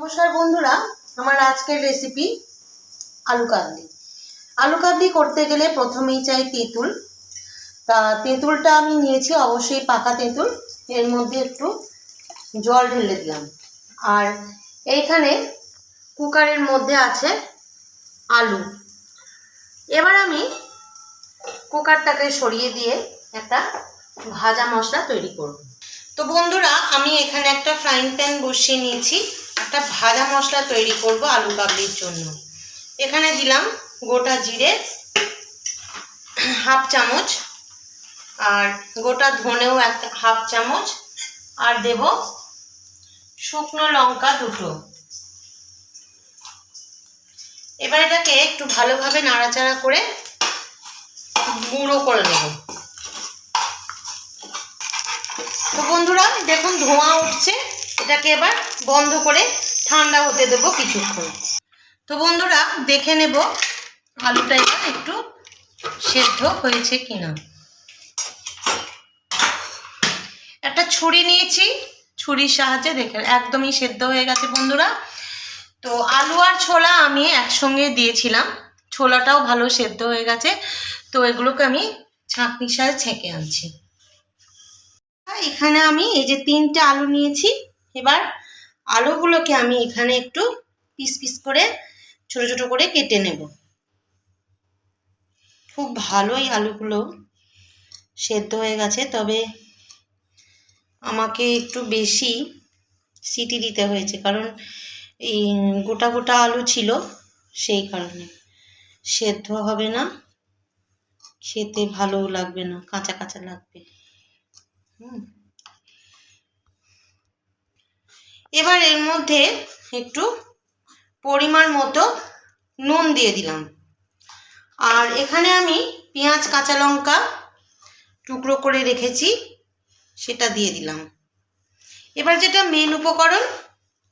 নমস্কার বন্ধুরা, আমার আজকের রেসিপি আলু কাবলি। আলু কাবলি করতে গেলে প্রথমেই চাই তেঁতুল। তা তেঁতুলটা আমি নিয়েছি অবশ্যই পাকা তেঁতুল। এর মধ্যে একটু জল ঢেলে দিলাম। আর এইখানে কুকারের মধ্যে আছে আলু। এবার আমি কুকারটাকে সরিয়ে দিয়ে একটা ভাজা মশলা তৈরি করব। তো বন্ধুরা, আমি এখানে একটা ফ্রাইং প্যান বসিয়ে নিয়েছি। একটা ভাজা মশলা তৈরি করব আলু কাবলির জন্য। এখানে দিলাম গোটা জিরে হাফ চামচ, আর গোটা ধনেও হাফ চামচ, আর দেব শুকনো লঙ্কা দুটো। এবার এটাকে একটু ভালোভাবে নাড়াচাড়া করে গুঁড়ো করে নেব। তো বন্ধুরা দেখুন ধোঁয়া উঠছে, এটাকে এবার বন্ধ করে ঠান্ডা হতে দেবো কিছুক্ষণ। তো বন্ধুরা দেখে নেব আলুটা এবার একটু সেদ্ধ হয়েছে কিনা। একটা ছুরি নিয়েছি, ছুরির সাহায্যে দেখে একদমই সেদ্ধ হয়ে গেছে বন্ধুরা। তো আলু আর ছোলা আমি একসঙ্গে দিয়েছিলাম, ছোলাটাও ভালো সেদ্ধ হয়ে গেছে। তো এগুলোকে আমি ছাঁকনির সাহায্যে ছেঁকে আনছি। এখানে আমি এই যে 3টে আলু নিয়েছি। এবার আলুগুলোকে আমি এখানে একটু পিস পিস করে ছোট ছোট করে কেটে নেব। খুব ভালোই আলুগুলো সেদ্ধ হয়ে গেছে, তবে আমাকে একটু বেশি সিটি দিতে হয়েছে, কারণ এই গোটা গোটা আলু ছিল, সেই কারণে সেদ্ধ হবে না, খেতে ভালো লাগবে না, কাঁচা কাঁচা লাগবে। এবার এর মধ্যে একটু পরিমাণ মতো নুন দিয়ে দিলাম। আর এখানে আমি পেঁয়াজ কাঁচা লঙ্কা টুকরো করে রেখেছি, সেটা দিয়ে দিলাম। এবার যেটা মেন উপকরণ,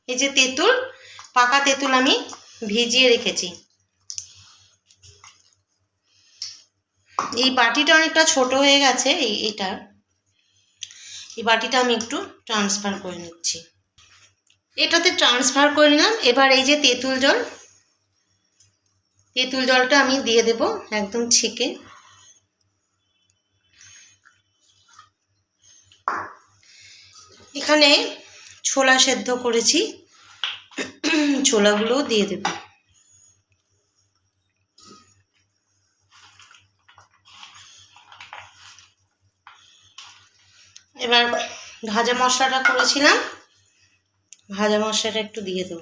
এই যে তেঁতুল, পাকা তেঁতুল আমি ভিজিয়ে রেখেছি। এই বাটিটা অনেকটা ছোট হয়ে গেছে, এই বাটিটা আমি একটু ট্রান্সফার করে নিচ্ছি। এটাতে ট্রান্সফার করে নিলাম। এবার এই যে তেঁতুল জলটা আমি দিয়ে দেব একদম ছেঁকে। এখানে ছোলা সেদ্ধ করেছি, ছোলাগুলোও দিয়ে দেব। এবার ভাজা মশলাটা করেছিলাম, ভাজা মশলাটা একটু দিয়ে দেব।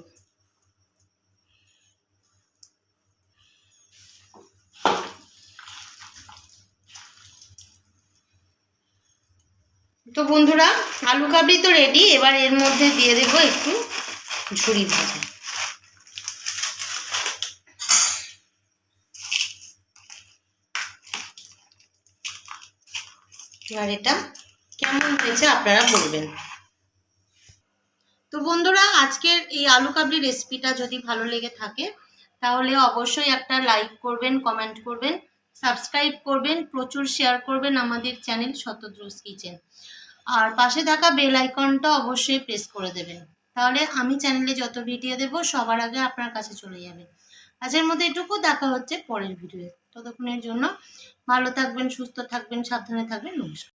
তো বন্ধুরা আলু কাবলি তো রেডি। এবার এর মধ্যে দিয়ে দেবো একটু ঝুরি ভাজা। এবার এটা কেমন হয়েছে আপনারা বলবেন। তো বন্ধুরা আজকের এই আলু কাবলি রেসিপিটা যদি ভালো লেগে থাকে তাহলে অবশ্যই একটা লাইক করবেন, কমেন্ট করবেন, সাবস্ক্রাইব করবেন, প্রচুর শেয়ার করবেন আমাদের চ্যানেল শতদ্রুজ কিচেন। আর পাশে থাকা বেল আইকনটা অবশ্যই প্রেস করে দেবেন, তাহলে আমি চ্যানেলে যত ভিডিও দেব সবার আগে আপনার কাছে চলে যাবে। আজকের মধ্যে এটুকু, দেখা হচ্ছে পরের ভিডিওতে। ততক্ষণের জন্য ভালো থাকবেন, সুস্থ থাকবেন, সাবধানে থাকবেন। নমস্কার।